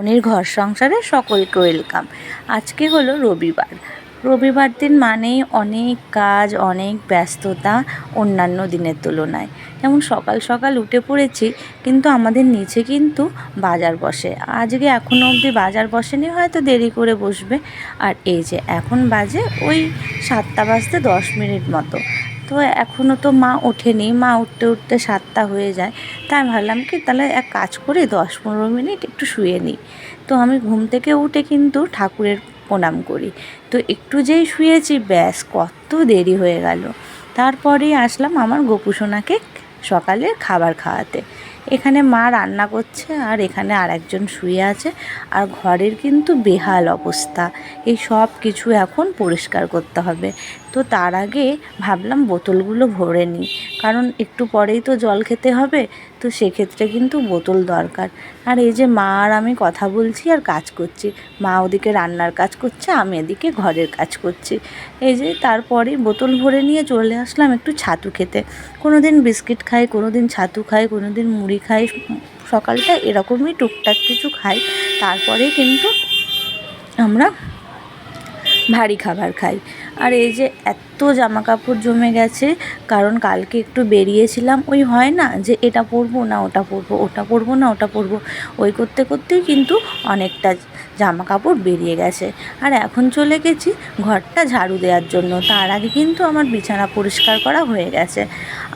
উনির ঘর সংসারে সকলকে ওয়েলকাম। আজকে হলো রবিবার দিন মানেই অনেক কাজ, অনেক ব্যস্ততা অন্যান্য দিনের তুলনায়। যেমন সকাল সকাল উঠে পড়েছি, কিন্তু আমাদের নিচে কিন্তু বাজার বসে। আজকে এখনও অবধি বাজার বসেনি, হয়তো দেরি করে বসবে। আর এই যে এখন বাজে ওই 7টা বাজতে 10 মিনিট মতো। তো এখনও তো মা ওঠেনি, মা উঠতে উঠতে 7টা হয়ে যায়। তাই ভাবলাম কি তাহলে এক কাজ করি, 10-15 মিনিট একটু শুয়ে নিই। তো আমি ঘুম থেকে উঠে কিন্তু ঠাকুরের প্রণাম করি। তো একটু যেই শুয়েছি, ব্যাস কত দেরি হয়ে গেল। তারপরেই আসলাম আমার গোপুসোনাকে সকালের খাবার খাওয়াতে। এখানে মা রান্না করছে আর এখানে আর একজন শুয়ে আছে। আর ঘরের কিন্তু বেহাল অবস্থা, এই সব কিছু এখন পরিষ্কার করতে হবে। তো তার আগে ভাবলাম বোতলগুলো ভরে নিই, কারণ একটু পরেই তো জল খেতে হবে। তো সেক্ষেত্রে কিন্তু বোতল দরকার। আর এই যে মা আর আমি কথা বলছি আর কাজ করছি, মা ওদিকে রান্নার কাজ করছে, আমি এদিকে ঘরের কাজ করছি। এই যে তারপরেই বোতল ভরে নিয়ে চলে আসলাম একটু ছাতু খেতে। কোনো দিন বিস্কিট খাই, কোনো দিন ছাতু খাই, কোনো দিন মুড়ি খাই। সকালটা এরকমই টুকটাক কিছু খাই, তারপরে কিন্তু আমরা ভারী খাবার খাই। আর এই যে এত জামা কাপড় জমে গেছে, কারণ কালকে একটু বেরিয়েছিলাম। ওই হয় না যে এটা পরবো না ওটা পরবো, ওটা পরবো না ওটা পরবো, ওই করতে করতেই কিন্তু অনেকটা জামা কাপড় বেরিয়ে গেছে। আর এখন চলে গেছি ঘরটা ঝাড়ু দেওয়ার জন্য। তার আগে কিন্তু আমার বিছানা পরিষ্কার করা হয়ে গেছে।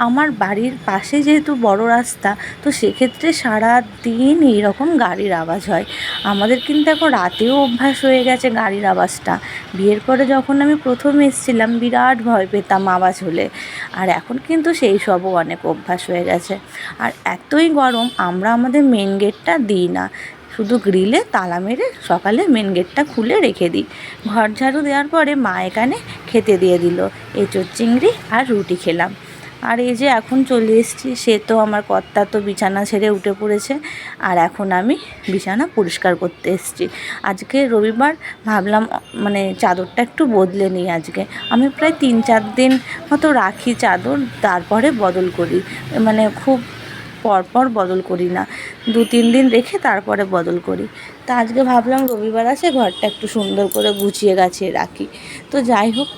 আমার বাড়ির পাশে যেহেতু বড় রাস্তা, তো সেক্ষেত্রে সারা দিন এইরকম গাড়ির আওয়াজ হয়। আমাদের কিন্তু এখন রাতেও অভ্যাস হয়ে গেছে গাড়ির আওয়াজটা। বিয়ের পরে যখন আমি প্রথম এসেছিলাম, বিরাট ভয় পেতাম আওয়াজ হলে। আর এখন কিন্তু সেই সবও অনেক অভ্যাস হয়ে গেছে। আর এতই গরম, আমরা আমাদের মেন গেটটা দিই না, শুধু গ্রিলে তালা মেরে সকালে মেন গেটটা খুলে রেখে দিই। ঘর ঝাড়ু দেওয়ার পরে মা এখানে খেতে দিয়ে দিল, এঁচোড় চিংড়ি আর রুটি খেলাম। আর এই যে এখন চলে এসেছি, সে তো আমার কর্তা তো বিছানা ছেড়ে উঠে পড়েছে, আর এখন আমি বিছানা পরিষ্কার করতে এসেছি। আজকে রবিবার, ভাবলাম মানে চাদরটা একটু বদলে নিই। আজকে আমি প্রায় 3-4 দিন মতো রাখি চাদর, তারপরে বদল করি। মানে খুব পরপর বদল করি না, 2-3 দিন রেখে তারপরে বদল করি। তা আজকে ভাবলাম রবিবার আছে, ঘরটা একটু সুন্দর করে গুছিয়ে গাছিয়ে রাখি। তো যাই হোক,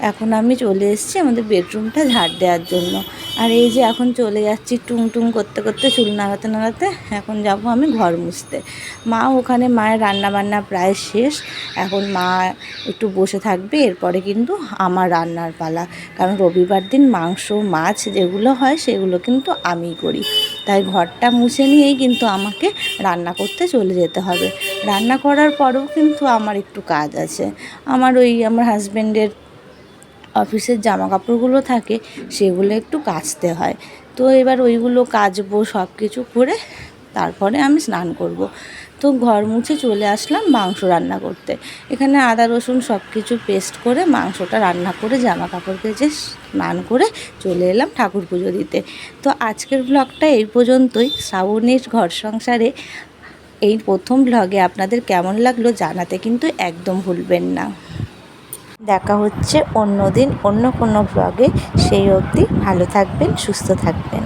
এখন আমি চলে এসেছি আমাদের বেডরুমটা ঝাড় দেওয়ার জন্য। আর এই যে এখন চলে যাচ্ছি টুং টুং করতে করতে, চুল নাড়াতে নাড়াতে এখন যাব আমি ঘর মুছতে। মা ওখানে, মায়ের রান্নাবান্না প্রায় শেষ। এখন মা একটু বসে থাকবে, এরপরে কিন্তু আমার রান্নার পালা। কারণ রবিবার দিন মাংস মাছ যেগুলো হয় সেগুলো কিন্তু আমিই করি। তাই ঘরটা মুছে নিয়েই কিন্তু আমাকে রান্না করতে চলে যেতে হবে। রান্না করার পরেও কিন্তু আমার একটু কাজ আছে। আমার হাজব্যান্ডের অফিসের জামা কাপড়গুলো থাকে, সেগুলো একটু কাচতে হয়। তো এবার ওইগুলো কাচবো, সব কিছু করে তারপরে আমি স্নান করব। তো ঘর মুছে চলে আসলাম মাংস রান্না করতে। এখানে আদা রসুন সব কিছু পেস্ট করে মাংসটা রান্না করে জামা কাপড় কেচে স্নান করে চলে এলাম ঠাকুর পুজো দিতে। তো আজকের ব্লগটা এই পর্যন্তই। শ্রাবণীর ঘর সংসারে এই প্রথম ব্লগে আপনাদের কেমন লাগলো জানাতে কিন্তু একদম ভুলবেন না। দেখা হচ্ছে অন্য দিন অন্য কোনো ব্লগে। সেই অবধি ভালো থাকবেন, সুস্থ থাকবেন।